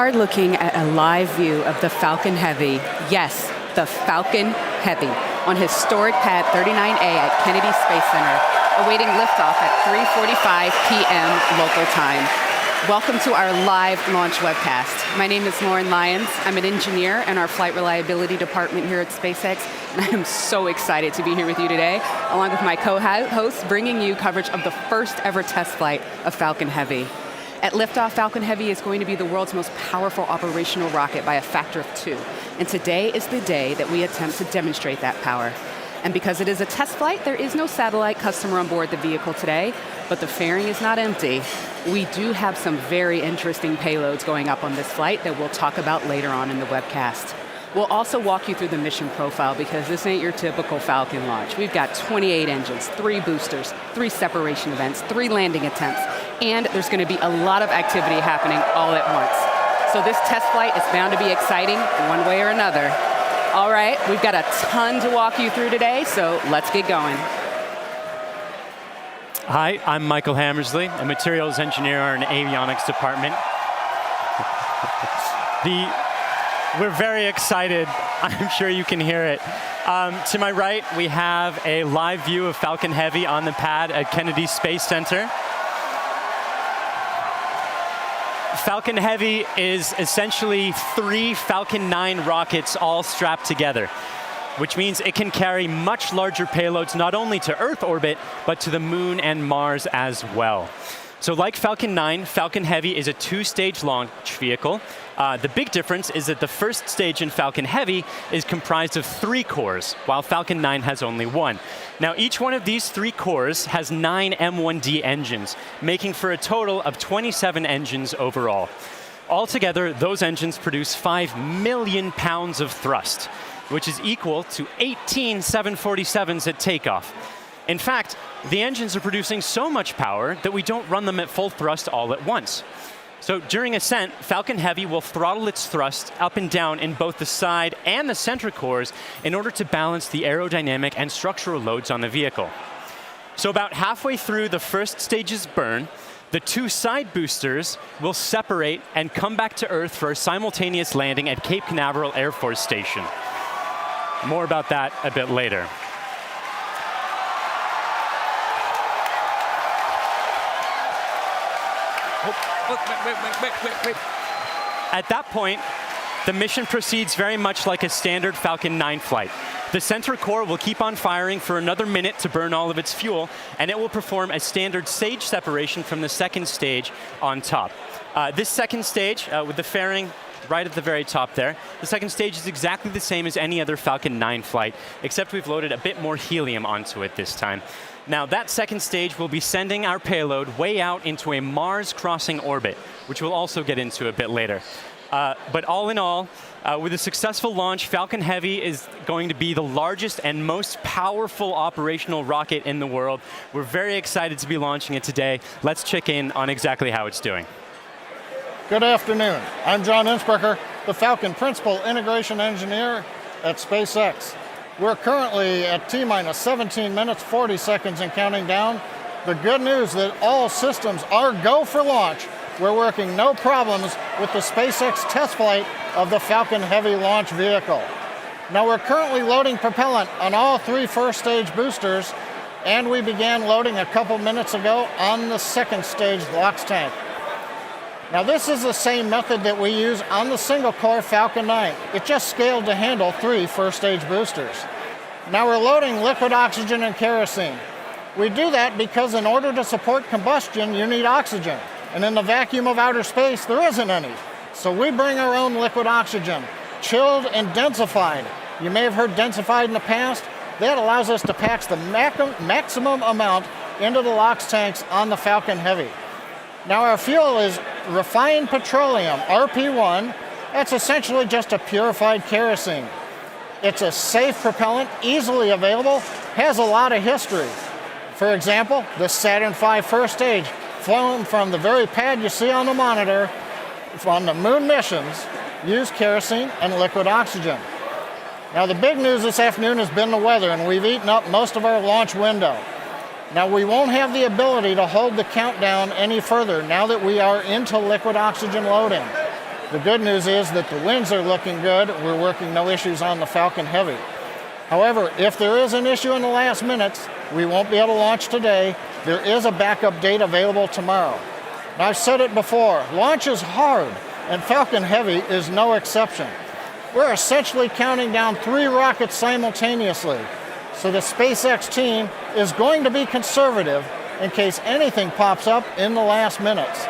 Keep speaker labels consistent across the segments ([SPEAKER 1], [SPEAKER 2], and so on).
[SPEAKER 1] are looking at a live view of the Falcon Heavy. Yes, the Falcon Heavy on historic pad 39A at Kennedy Space Center, awaiting liftoff at 3:45 p.m. local time. Welcome to our live launch webcast. My name is Lauren Lyons. I'm an engineer in our flight reliability department here at SpaceX, and I am so excited to be here with you today, along with my co-hosts, bringing you coverage of the first ever test flight of Falcon Heavy. At liftoff, Falcon Heavy is going to be the world's most powerful operational rocket by a factor of 2. And today is the day that we attempt to demonstrate that power. And because it is a test flight, there is no satellite customer on board the vehicle today, but the fairing is not empty. We do have some very interesting payloads going up on this flight that we'll talk about later on in the webcast. We'll also walk you through the mission profile because this ain't your typical Falcon launch. We've got 28 engines, 3 boosters, 3 separation events, 3 landing attempts, and there's going to be a lot of activity happening all at once. So this test flight is bound to be exciting one way or another. All right, we've got a ton to walk you through today, so let's get going.
[SPEAKER 2] Hi, I'm Michael Hammersley, a materials engineer in the avionics department. We're very excited. I'm sure you can hear it. To my right, we have a live view of Falcon Heavy on the pad at Kennedy Space Center. Falcon Heavy is essentially 3 Falcon 9 rockets all strapped together, which means it can carry much larger payloads not only to Earth orbit, but to the Moon and Mars as well. So like Falcon 9, Falcon Heavy is a 2-stage launch vehicle. The big difference is that the first stage in Falcon Heavy is comprised of 3 cores, while Falcon 9 has only 1. Now, each one of these 3 cores has 9 M1D engines, making for a total of 27 engines overall. Altogether, those engines produce 5 million pounds of thrust, which is equal to 18 747s at takeoff. In fact, the engines are producing so much power that we don't run them at full thrust all at once. So during ascent, Falcon Heavy will throttle its thrust up and down in both the side and the center cores in order to balance the aerodynamic and structural loads on the vehicle. So about halfway through the first stage's burn, the 2 side boosters will separate and come back to Earth for a simultaneous landing at Cape Canaveral Air Force Station. More about that a bit later. Wait. At that point, the mission proceeds very much like a standard Falcon 9 flight. The center core will keep on firing for another minute to burn all of its fuel, and it will perform a standard stage separation from the second stage on top. This second stage, with the fairing right at the very top there, the second stage is exactly the same as any other Falcon 9 flight, except we've loaded a bit more helium onto it this time. Now, that second stage will be sending our payload way out into a Mars-crossing orbit, which we'll also get into a bit later. But all in all, with a successful launch, Falcon Heavy is going to be the largest and most powerful operational rocket in the world. We're very excited to be launching it today. Let's check in on exactly how it's doing.
[SPEAKER 3] Good afternoon. I'm John Innsbrucker, the Falcon Principal Integration Engineer at SpaceX. We're currently at T-minus 17 minutes, 40 seconds and counting down. The good news that all systems are go for launch. We're working no problems with the SpaceX test flight of the Falcon Heavy launch vehicle. Now we're currently loading propellant on all 3 first stage boosters, and we began loading a couple minutes ago on the second stage LOX tank. Now this is the same method that we use on the single-core Falcon 9. It just scaled to handle 3 first-stage boosters. Now we're loading liquid oxygen and kerosene. We do that because in order to support combustion, you need oxygen. And in the vacuum of outer space, there isn't any. So we bring our own liquid oxygen, chilled and densified. You may have heard densified in the past. That allows us to pack the maximum amount into the LOX tanks on the Falcon Heavy. Now our fuel is refined petroleum, RP1. That's essentially just a purified kerosene. It's a safe propellant, easily available, has a lot of history. For example, the Saturn V first stage, flown from the very pad you see on the monitor, on the moon missions, used kerosene and liquid oxygen. Now the big news this afternoon has been the weather, and we've eaten up most of our launch window. Now we won't have the ability to hold the countdown any further now that we are into liquid oxygen loading. The good news is that the winds are looking good. We're working no issues on the Falcon Heavy. However, if there is an issue in the last minutes, we won't be able to launch today. There is a backup date available tomorrow. Now, I've said it before, launch is hard, and Falcon Heavy is no exception. We're essentially counting down 3 rockets simultaneously. So the SpaceX team is going to be conservative in case anything pops up in the last minutes.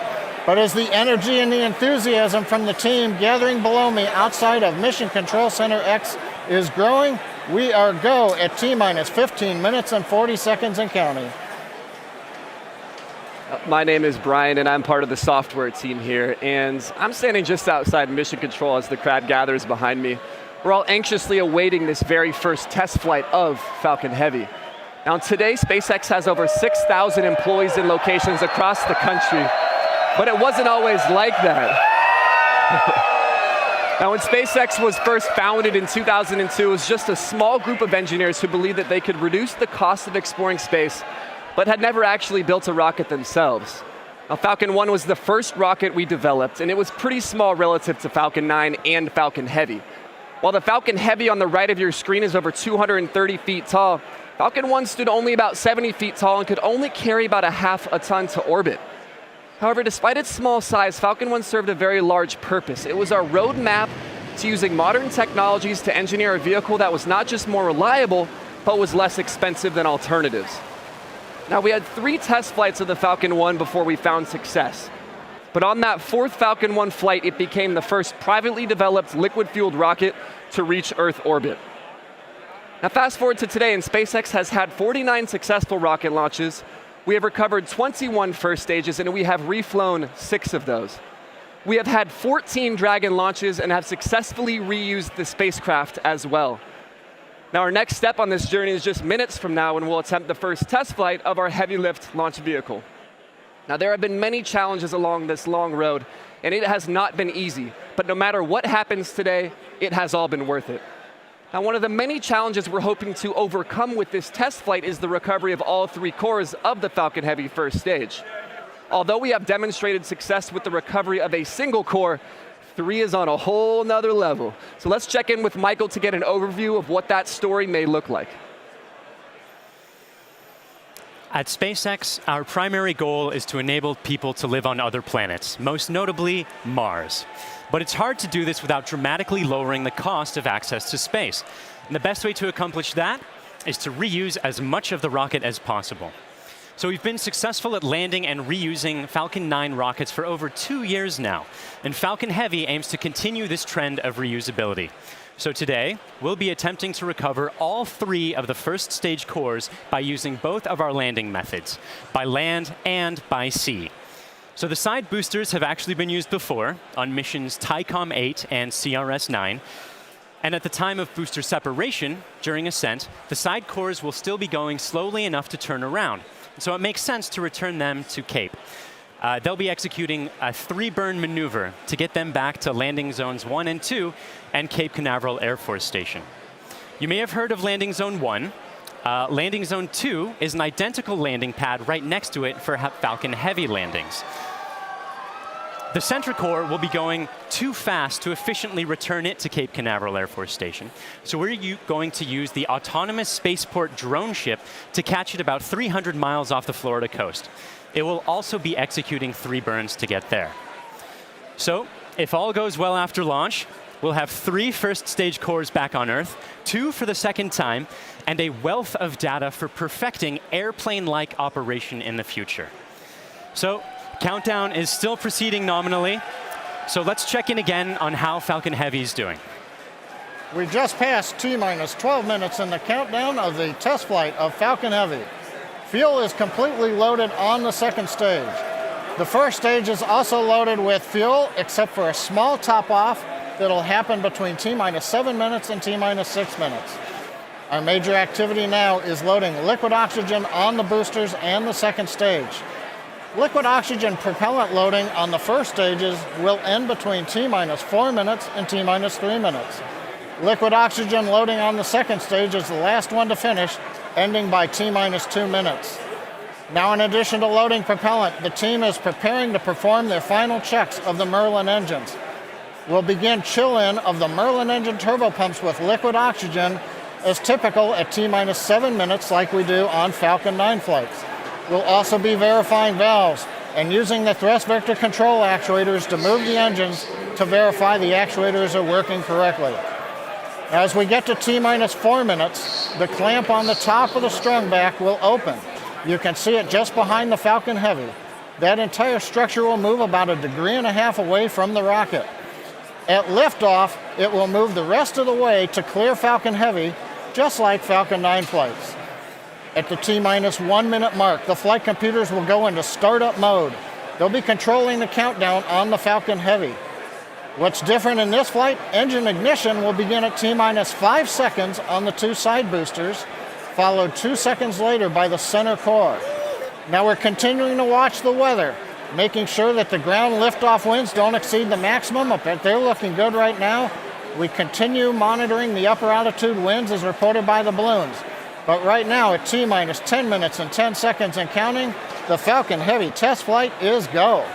[SPEAKER 3] But as the energy and the enthusiasm from the team gathering below me outside of Mission Control Center X is growing, we are go at T-minus 15 minutes and 40 seconds and counting.
[SPEAKER 4] My name is Brian, and I'm part of the software team here, and I'm standing just outside Mission Control as the crowd gathers behind me. We're all anxiously awaiting this very first test flight of Falcon Heavy. Now today, SpaceX has over 6,000 employees in locations across the country, but it wasn't always like that. Now when SpaceX was first founded in 2002, it was just a small group of engineers who believed that they could reduce the cost of exploring space, but had never actually built a rocket themselves. Now Falcon 1 was the first rocket we developed, and it was pretty small relative to Falcon 9 and Falcon Heavy. While the Falcon Heavy on the right of your screen is over 230 feet tall, Falcon 1 stood only about 70 feet tall and could only carry about ½ a ton to orbit. However, despite its small size, Falcon 1 served a very large purpose. It was our roadmap to using modern technologies to engineer a vehicle that was not just more reliable, but was less expensive than alternatives. Now, we had 3 test flights of the Falcon 1 before we found success. But on that 4th Falcon 1 flight, it became the first privately developed liquid-fueled rocket to reach Earth orbit. Now fast forward to today, and SpaceX has had 49 successful rocket launches. We have recovered 21 first stages, and we have reflown 6 of those. We have had 14 Dragon launches and have successfully reused the spacecraft as well. Now our next step on this journey is just minutes from now, when we'll attempt the first test flight of our heavy lift launch vehicle. Now there have been many challenges along this long road, and it has not been easy, but no matter what happens today, it has all been worth it. Now one of the many challenges we're hoping to overcome with this test flight is the recovery of all 3 cores of the Falcon Heavy first stage. Although we have demonstrated success with the recovery of a single core, 3 is on a whole nother level. So let's check in with Michael to get an overview of what that story may look like.
[SPEAKER 2] At SpaceX, our primary goal is to enable people to live on other planets, most notably Mars. But it's hard to do this without dramatically lowering the cost of access to space. And the best way to accomplish that is to reuse as much of the rocket as possible. So we've been successful at landing and reusing Falcon 9 rockets for over 2 years now. And Falcon Heavy aims to continue this trend of reusability. So today, we'll be attempting to recover all 3 of the first stage cores by using both of our landing methods, by land and by sea. So the side boosters have actually been used before on missions TICOM 8 and CRS 9. And at the time of booster separation, during ascent, the side cores will still be going slowly enough to turn around. So it makes sense to return them to Cape. They'll be executing a 3-burn maneuver to get them back to landing zones 1 and 2 and Cape Canaveral Air Force Station. You may have heard of landing zone 1. Landing zone 2 is an identical landing pad right next to it for Falcon Heavy landings. The center core will be going too fast to efficiently return it to Cape Canaveral Air Force Station. So we're going to use the autonomous spaceport drone ship to catch it about 300 miles off the Florida coast. It will also be executing 3 burns to get there. So if all goes well after launch, we'll have 3 first stage cores back on Earth, 2 for the second time, and a wealth of data for perfecting airplane-like operation in the future. So countdown is still proceeding nominally. So let's check in again on how Falcon Heavy is doing.
[SPEAKER 3] We just passed T-minus 12 minutes in the countdown of the test flight of Falcon Heavy. Fuel is completely loaded on the second stage. The first stage is also loaded with fuel, except for a small top-off that'll happen between T-minus 7 minutes and T-minus 6 minutes. Our major activity now is loading liquid oxygen on the boosters and the second stage. Liquid oxygen propellant loading on the first stages will end between T-minus 4 minutes and T-minus 3 minutes. Liquid oxygen loading on the second stage is the last one to finish, ending by T-minus 2 minutes. Now, in addition to loading propellant, the team is preparing to perform their final checks of the Merlin engines. will begin chill-in of the Merlin engine turbopumps with liquid oxygen as typical at T-minus 7 minutes like we do on Falcon 9 flights. We'll also be verifying valves and using the thrust vector control actuators to move the engines to verify the actuators are working correctly. As we get to T-minus 4 minutes, the clamp on the top of the strung back will open. You can see it just behind the Falcon Heavy. That entire structure will move about 1.5 degrees away from the rocket. At liftoff, it will move the rest of the way to clear Falcon Heavy, just like Falcon 9 flights. At the T-minus 1 minute mark, the flight computers will go into startup mode. They'll be controlling the countdown on the Falcon Heavy. What's different in this flight, engine ignition will begin at T-minus 5 seconds on the 2 side boosters, followed 2 seconds later by the center core. Now we're continuing to watch the weather, making sure that the ground liftoff winds don't exceed the maximum, but they're looking good right now. We continue monitoring the upper altitude winds as reported by the balloons. But right now at T-minus 10 minutes and 10 seconds and counting, the Falcon Heavy test flight is go.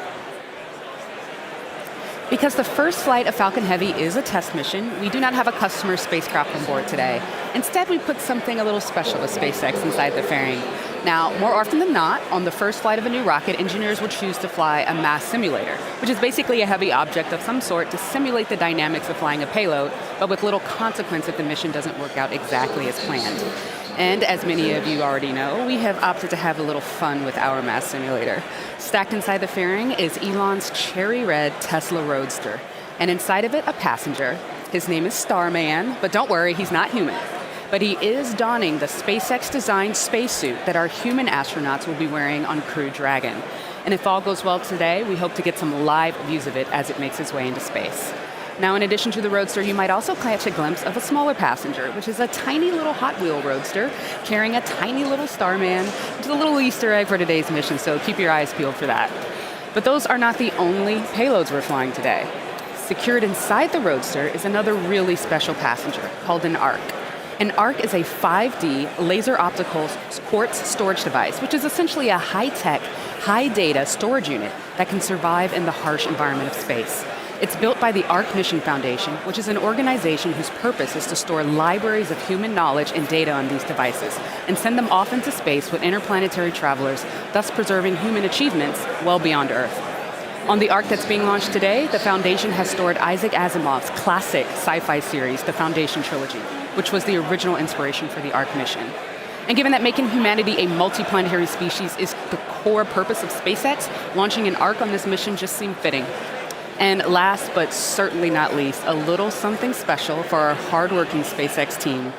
[SPEAKER 1] Because the first flight of Falcon Heavy is a test mission, we do not have a customer spacecraft on board today. Instead, we put something a little special with SpaceX inside the fairing. Now, more often than not, on the first flight of a new rocket, engineers will choose to fly a mass simulator, which is basically a heavy object of some sort to simulate the dynamics of flying a payload, but with little consequence if the mission doesn't work out exactly as planned. And as many of you already know, we have opted to have a little fun with our mass simulator. Stacked inside the fairing is Elon's cherry red Tesla Roadster, and inside of it, a passenger. His name is Starman, but don't worry, he's not human. But he is donning the SpaceX-designed spacesuit that our human astronauts will be wearing on Crew Dragon. And if all goes well today, we hope to get some live views of it as it makes its way into space. Now, in addition to the Roadster, you might also catch a glimpse of a smaller passenger, which is a tiny little Hot Wheel Roadster carrying a tiny little Starman, which is a little Easter egg for today's mission, so keep your eyes peeled for that. But those are not the only payloads we're flying today. Secured inside the Roadster is another really special passenger called an ARC. An ARC is a 5D laser optical quartz storage device, which is essentially a high-tech, high-data storage unit that can survive in the harsh environment of space. It's built by the ARC Mission Foundation, which is an organization whose purpose is to store libraries of human knowledge and data on these devices and send them off into space with interplanetary travelers, thus preserving human achievements well beyond Earth. On the ARC that's being launched today, the Foundation has stored Isaac Asimov's classic sci-fi series, The Foundation Trilogy, which was the original inspiration for the ARC mission. And given that making humanity a multiplanetary species is the core purpose of SpaceX, launching an ARC on this mission just seemed fitting. And last but certainly not least, a little something special for our hardworking SpaceX team.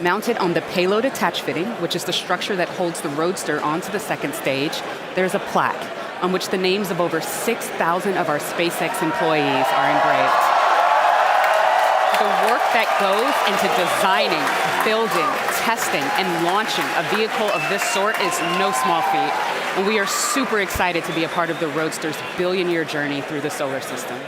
[SPEAKER 1] Mounted on the payload attach fitting, which is the structure that holds the Roadster onto the second stage, there's a plaque on which the names of over 6,000 of our SpaceX employees are engraved. The work that goes into designing, building, testing, and launching a vehicle of this sort is no small feat. And we are super excited to be a part of the Roadster's billion-year journey through the solar system.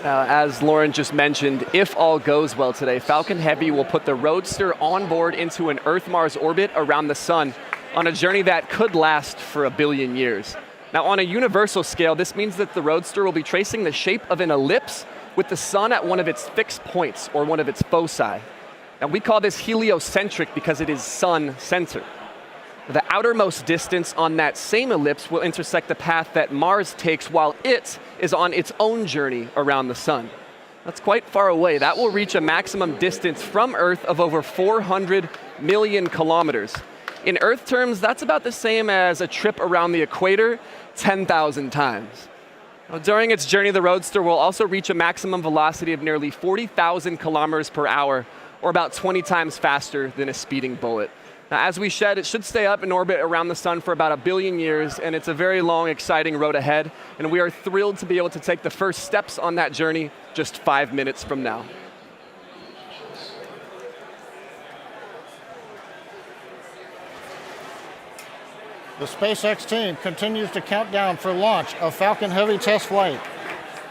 [SPEAKER 4] As Lauren just mentioned, if all goes well today, Falcon Heavy will put the Roadster on board into an Earth-Mars orbit around the sun on a journey that could last for 1 billion years. Now, on a universal scale, this means that the Roadster will be tracing the shape of an ellipse with the sun at one of its fixed points, or one of its foci. Now, we call this heliocentric because it is sun-centered. The outermost distance on that same ellipse will intersect the path that Mars takes while it is on its own journey around the sun. That's quite far away. That will reach a maximum distance from Earth of over 400 million kilometers. In Earth terms, that's about the same as a trip around the equator 10,000 times. Now, during its journey, the Roadster will also reach a maximum velocity of nearly 40,000 kilometers per hour, or about 20 times faster than a speeding bullet. Now, as we said, it should stay up in orbit around the sun for about 1 billion years, and it's a very long, exciting road ahead, and we are thrilled to be able to take the first steps on that journey just 5 minutes from now.
[SPEAKER 3] The SpaceX team continues to count down for launch of Falcon Heavy test flight.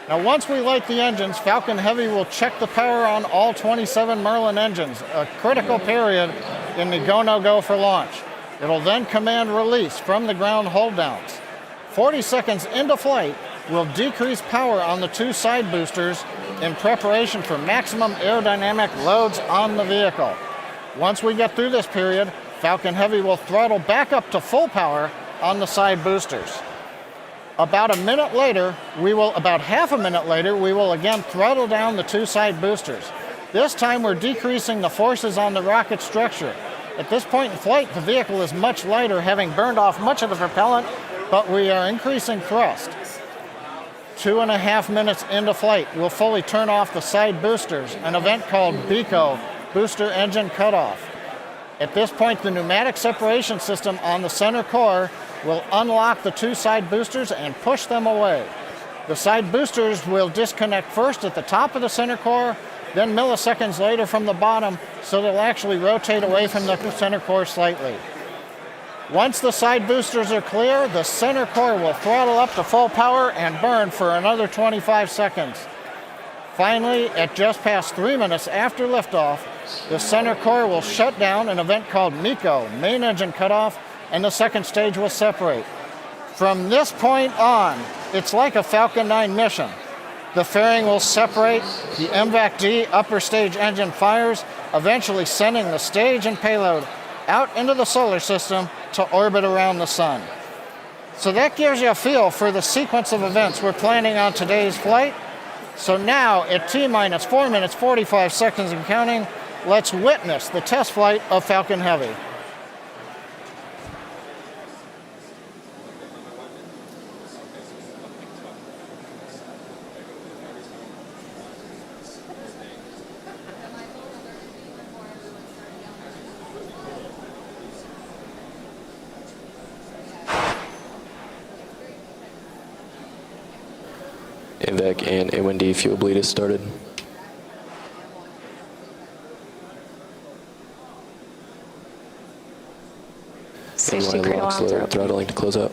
[SPEAKER 3] Now, once we light the engines, Falcon Heavy will check the power on all 27 Merlin engines, a critical period in the go-no-go for launch. It'll then command release from the ground hold downs. 40 seconds into flight, we'll decrease power on the two side boosters in preparation for maximum aerodynamic loads on the vehicle. Once we get through this period, Falcon Heavy will throttle back up to full power on the side boosters. About half a minute later, we will again throttle down the two side boosters. This time we're decreasing the forces on the rocket structure. At this point in flight, the vehicle is much lighter, having burned off much of the propellant, but we are increasing thrust. 2.5 minutes into flight, we'll fully turn off the side boosters, an event called BECO, Booster Engine Cutoff. At this point, the pneumatic separation system on the center core will unlock the two side boosters and push them away. The side boosters will disconnect first at the top of the center core, then milliseconds later from the bottom, so they'll actually rotate away from the center core slightly. Once the side boosters are clear, the center core will throttle up to full power and burn for another 25 seconds. Finally, at just past 3 minutes after liftoff, the center core will shut down, an event called MECO, Main Engine Cutoff, and the second stage will separate. From this point on, it's like a Falcon 9 mission. The fairing will separate, the MVAC-D upper stage engine fires, eventually sending the stage and payload out into the solar system to orbit around the sun. So that gives you a feel for the sequence of events we're planning on today's flight. So now, at T-minus 4 minutes, 45 seconds and counting, let's witness the test flight of Falcon Heavy.
[SPEAKER 5] MVAC and A1D fuel bleed has started.
[SPEAKER 6] Safety
[SPEAKER 5] NY
[SPEAKER 6] critical
[SPEAKER 5] locks
[SPEAKER 6] arms are
[SPEAKER 5] low,
[SPEAKER 6] open.
[SPEAKER 5] throttling to close out.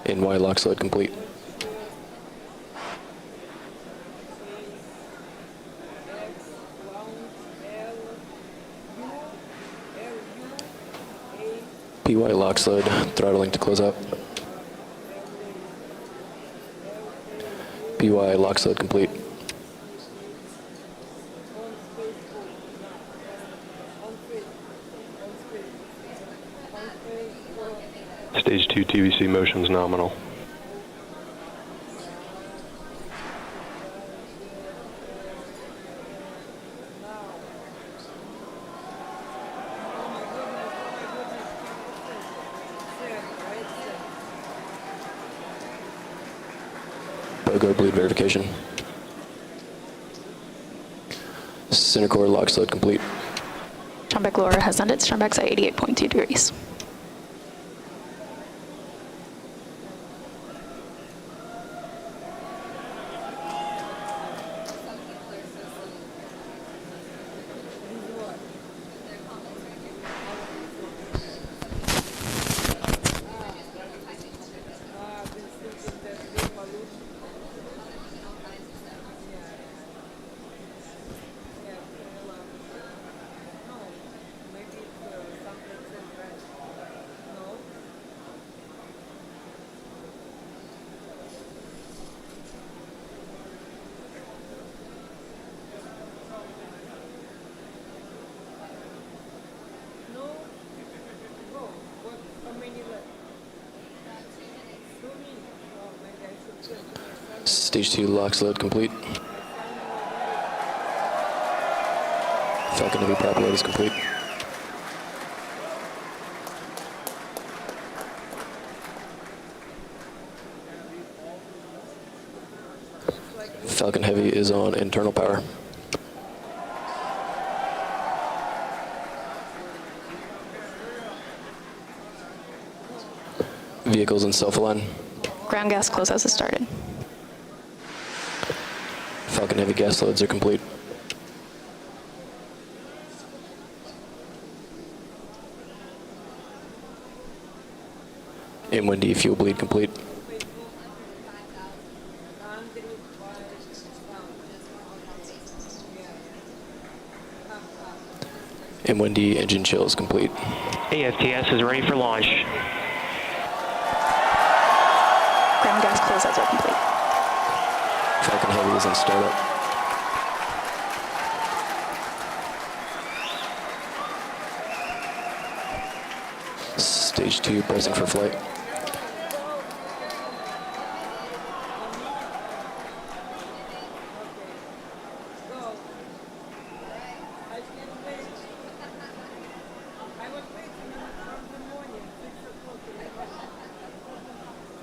[SPEAKER 5] NY locks load complete. PY locks load, throttling to close out. PY locks load complete.
[SPEAKER 7] Stage 2 TVC motions nominal.
[SPEAKER 5] BOGO bleed verification. Center core locks load complete.
[SPEAKER 6] Strombeck lower has ended. Strombeck's at 88.2 degrees.
[SPEAKER 5] Stage 2 locks load complete. Falcon Heavy prop load is complete. Falcon Heavy is on internal power. Vehicles in self-align.
[SPEAKER 6] Ground gas closeouts has started.
[SPEAKER 5] Falcon Heavy gas loads are complete. M1D fuel bleed complete. M1D engine chill is complete.
[SPEAKER 8] AFTS is ready for launch.
[SPEAKER 6] Ground gas closeouts are complete.
[SPEAKER 5] Falcon Heavy is in startup. Stage 2 pressing for flight.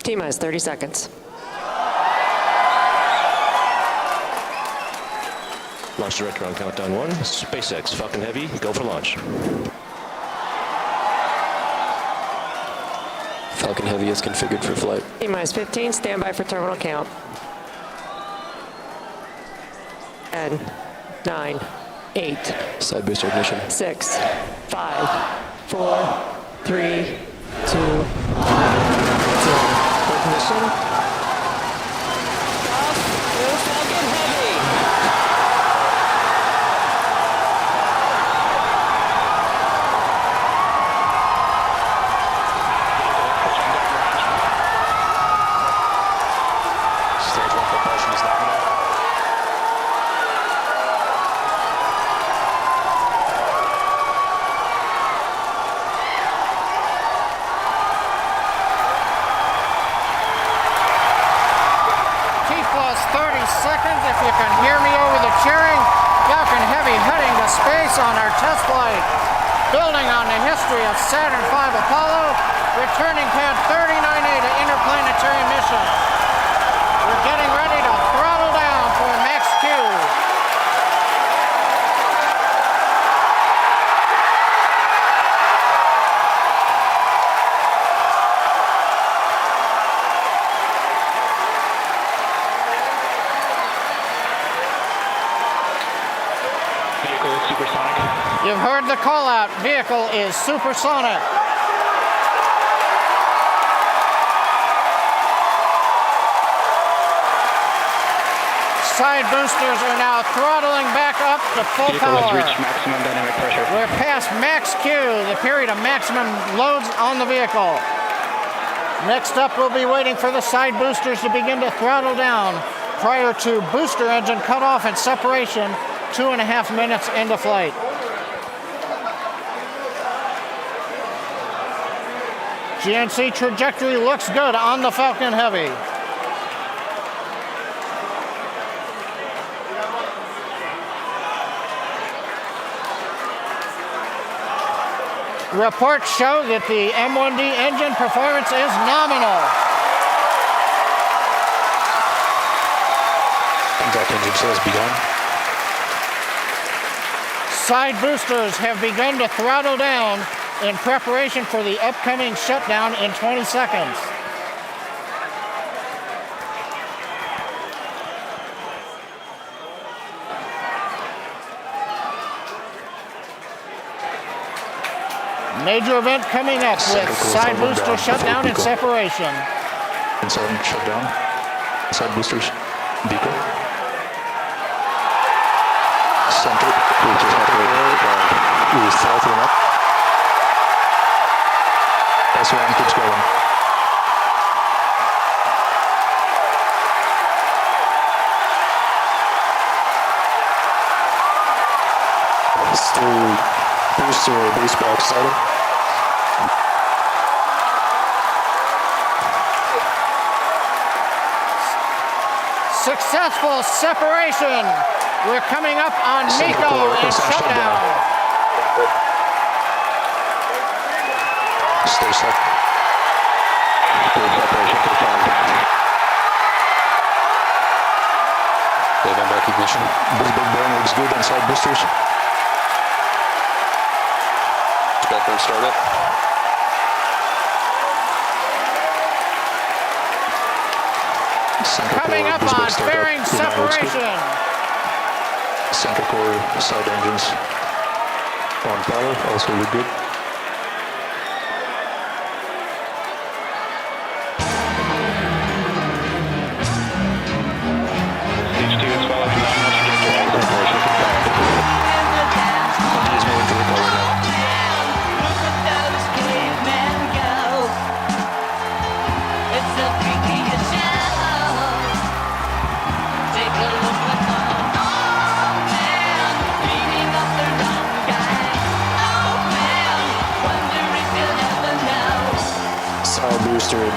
[SPEAKER 9] T-minus 30 seconds.
[SPEAKER 10] Launch director on countdown 1. SpaceX Falcon Heavy, go for launch.
[SPEAKER 5] Falcon Heavy is configured for flight.
[SPEAKER 9] T-minus 15, standby for terminal count. 10, 9, 8,
[SPEAKER 5] Side booster ignition.
[SPEAKER 9] 6, 5, 4, 3, 2, 1, 0. Ignition.
[SPEAKER 3] If you can hear me over the cheering, Falcon Heavy heading to space on our test flight. Building on the history of Saturn V Apollo, returning pad 39A to interplanetary mission. We're getting ready to throttle down for max Q. You've heard the call out. Vehicle is supersonic. Side boosters are now throttling back up to full power.
[SPEAKER 8] Vehicle has reached maximum dynamic pressure.
[SPEAKER 3] We're past max Q, the period of maximum loads on the vehicle. Next up, we'll be waiting for the side boosters to begin to throttle down prior to booster engine cutoff and separation 2.5 minutes into flight. GNC trajectory looks good on the Falcon Heavy. Reports show that the M1D engine performance is nominal.
[SPEAKER 10] Contact engine sales begun.
[SPEAKER 3] Side boosters have begun to throttle down in preparation for the upcoming shutdown in 20 seconds. Major event coming up with side booster shutdown and separation.
[SPEAKER 10] Inside shutdown. Side boosters. Beacon. Center. We throttling up. S1 keeps going. Still booster base box started.
[SPEAKER 3] Successful separation. We're coming up on MECO and shutdown.
[SPEAKER 10] Stay set.
[SPEAKER 7] Separation confirmed.
[SPEAKER 10] Event recognition. Big burn looks good on side boosters. Spectrum startup.
[SPEAKER 3] Coming up on fairing separation.
[SPEAKER 10] Center core side engines on power, also look good.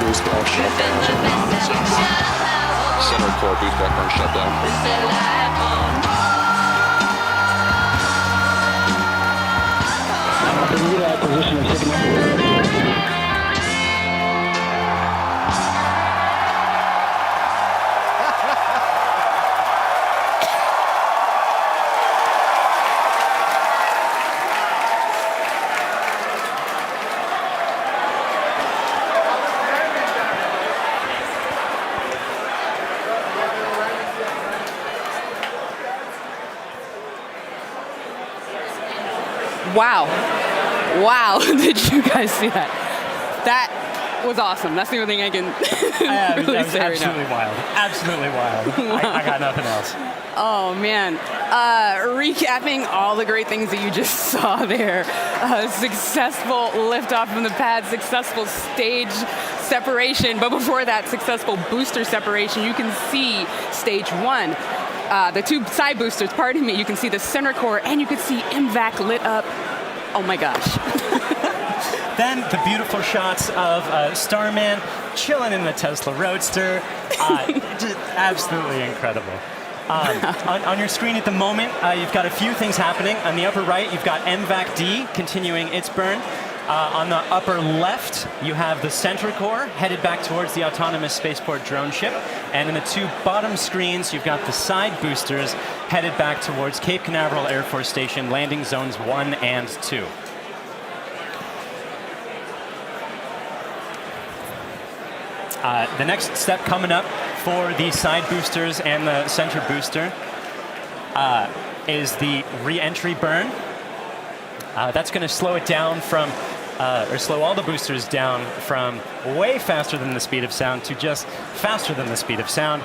[SPEAKER 5] boost back shut down.
[SPEAKER 7] Center core boost back burn shut down.
[SPEAKER 9] Read acquisition of signal.
[SPEAKER 1] Wow. Wow, did you guys see that? That was awesome. That's the only thing I can really
[SPEAKER 2] that was
[SPEAKER 1] say right
[SPEAKER 2] absolutely
[SPEAKER 1] now.
[SPEAKER 2] wild. Absolutely wild. I got nothing else.
[SPEAKER 1] Oh, man. Recapping all the great things that you just saw there. Successful liftoff from the pad, successful stage separation, but before that, successful booster separation. You can see stage one. The two side boosters, pardon me, you can see the center core, and you can see MVAC lit up. Oh my gosh.
[SPEAKER 2] Then the beautiful shots of Starman chilling in the Tesla Roadster. Just absolutely incredible. On your screen at the moment, you've got a few things happening. On the upper right, you've got MVAC-D continuing its burn. On the upper left, you have the center core headed back towards the autonomous spaceport drone ship. And in the two bottom screens, you've got the side boosters headed back towards Cape Canaveral Air Force Station, landing zones 1 and 2. The next step coming up for the side boosters and the center booster is the re-entry burn. That's going to slow it down from, or slow all the boosters down from way faster than the speed of sound to just faster than the speed of sound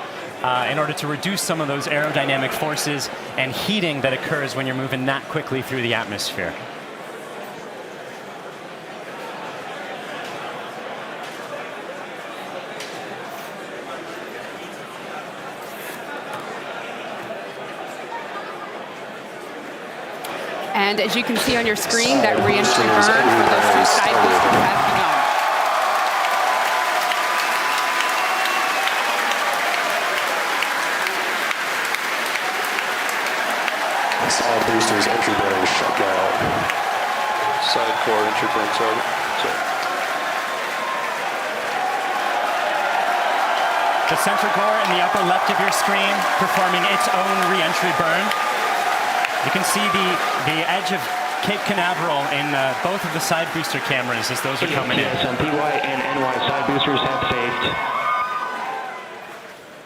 [SPEAKER 2] in order to reduce some of those aerodynamic forces and heating that occurs when you're moving that quickly through the atmosphere.
[SPEAKER 1] And as you can see on your screen, that re-entry burn for those two side boosters has begun.
[SPEAKER 5] Side boosters entry burn shut down.
[SPEAKER 7] Side core entry burn target.
[SPEAKER 2] The center core in the upper left of your screen performing its own re-entry burn. You can see the edge of Cape Canaveral in both of the side booster cameras as those are coming in.
[SPEAKER 8] Some PY and NY side boosters have saved.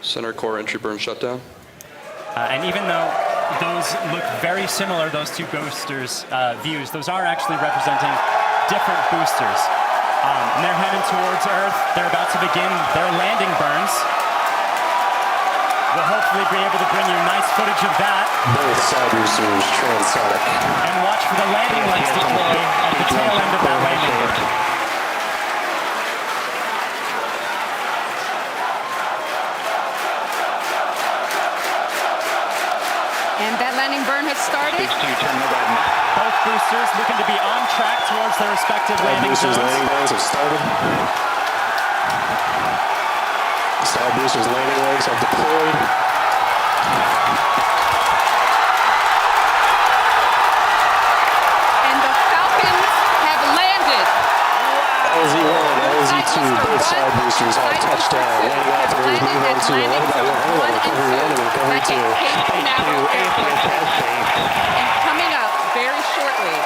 [SPEAKER 7] Center core entry burn shut down.
[SPEAKER 2] And even though those look very similar, those two boosters views, those are actually representing different boosters. And they're heading towards Earth. They're about to begin their landing burns. We'll hopefully be able to bring you nice footage of that.
[SPEAKER 5] Both side boosters transonic.
[SPEAKER 2] And watch for the landing lights deploy at the tail end of that landing burn.
[SPEAKER 1] And that landing burn has started.
[SPEAKER 8] Stage 2, terminal guidance.
[SPEAKER 2] Both boosters looking to be on track towards their respective landing zones.
[SPEAKER 5] Landing burns have started. Side boosters landing legs have deployed.
[SPEAKER 1] And the Falcons have landed.
[SPEAKER 5] LZ1, LZ2, both side boosters have touchdown. Landing off and move on to 11 by 1, recovery 1 and recovery 2.
[SPEAKER 8] Stage 2, AFTS has saved.
[SPEAKER 1] And coming up very shortly,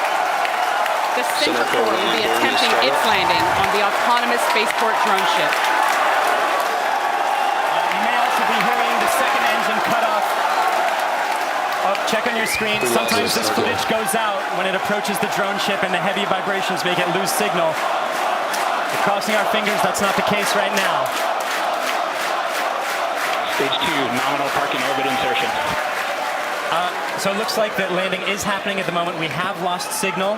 [SPEAKER 1] the center core will be attempting its landing on the autonomous spaceport drone ship.
[SPEAKER 2] You may also be hearing the second engine cut off. Oh, check on your screen. Sometimes this footage goes out when it approaches the drone ship and the heavy vibrations make it lose signal. We're crossing our fingers that's not the case right now.
[SPEAKER 8] Stage 2, nominal parking orbit insertion.
[SPEAKER 2] So it looks like that landing is happening at the moment. We have lost signal.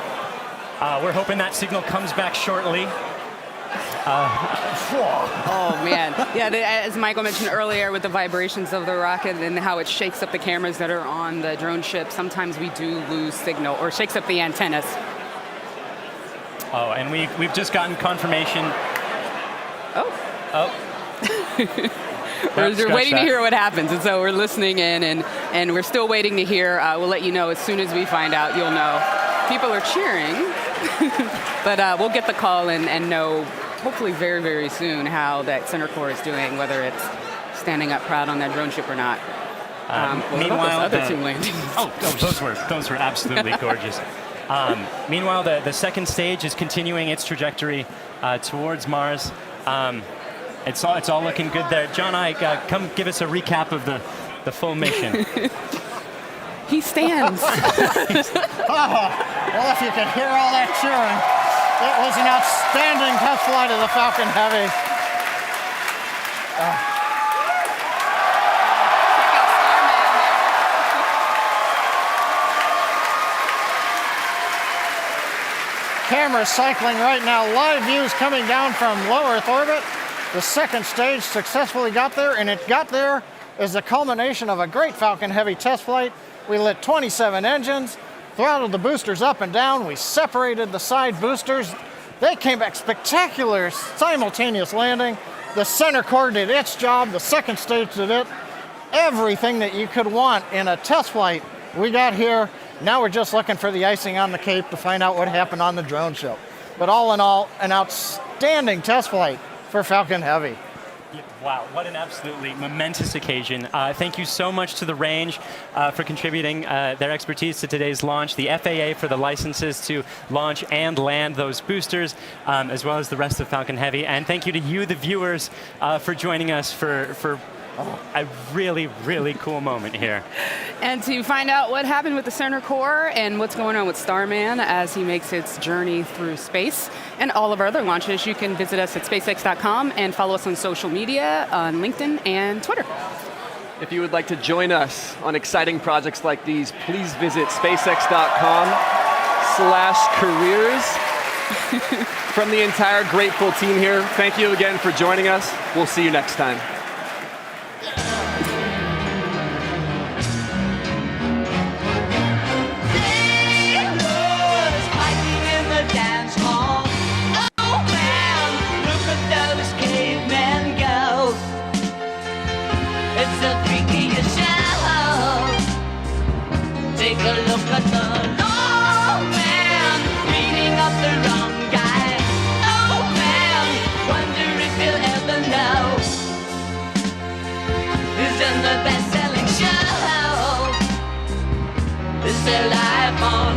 [SPEAKER 2] We're hoping that signal comes back shortly.
[SPEAKER 1] Oh, man. Yeah, as Michael mentioned earlier with the vibrations of the rocket and how it shakes up the cameras that are on the drone ship, sometimes we do lose signal or shakes up the antennas.
[SPEAKER 2] Oh, and we've just gotten confirmation
[SPEAKER 1] We're waiting to hear what happens, and so we're listening in, and we're still waiting to hear. We'll let you know as soon as we find out. You'll know. People are cheering, but we'll get the call and know, hopefully very, very soon, how that center core is doing, whether it's standing up proud on that drone ship or not.
[SPEAKER 2] Meanwhile,
[SPEAKER 1] other two landings.
[SPEAKER 2] those were absolutely gorgeous. Meanwhile, the second stage is continuing its trajectory towards Mars. It's all looking good there. John Ike, come give us a recap of the full mission.
[SPEAKER 1] He stands.
[SPEAKER 3] Well, if you could hear all that cheering, it was an outstanding test flight of the Falcon Heavy. Cameras cycling right now. Live views coming down from low Earth orbit. The second stage successfully got there, and it got there as the culmination of a great Falcon Heavy test flight. We lit 27 engines, throttled the boosters up and down. We separated the side boosters. They came back spectacular, simultaneous landing. The center core did its job. The second stage did it. Everything that you could want in a test flight, we got here. Now we're just looking for the icing on the cake to find out what happened on the drone show. But all in all, an outstanding test flight for Falcon Heavy.
[SPEAKER 2] Wow, what an absolutely momentous occasion. Thank you so much to the range for contributing their expertise to today's launch, the FAA for the licenses to launch and land those boosters, as well as the rest of Falcon Heavy. And thank you to you, the viewers, for joining us for a really, really cool moment here.
[SPEAKER 1] And to find out what happened with the center core and what's going on with Starman as he makes its journey through space and all of our other launches, you can visit us at SpaceX.com and follow us on social media on LinkedIn and Twitter.
[SPEAKER 4] If you would like to join us on exciting projects like these, please visit SpaceX.com/careers. From the entire grateful team here, thank you again for joining us. We'll see you next time.
[SPEAKER 11] Take a look at the old man beating up the wrong guy. Oh man, wonder if he'll ever know. Who's in the best-selling show? Is there life on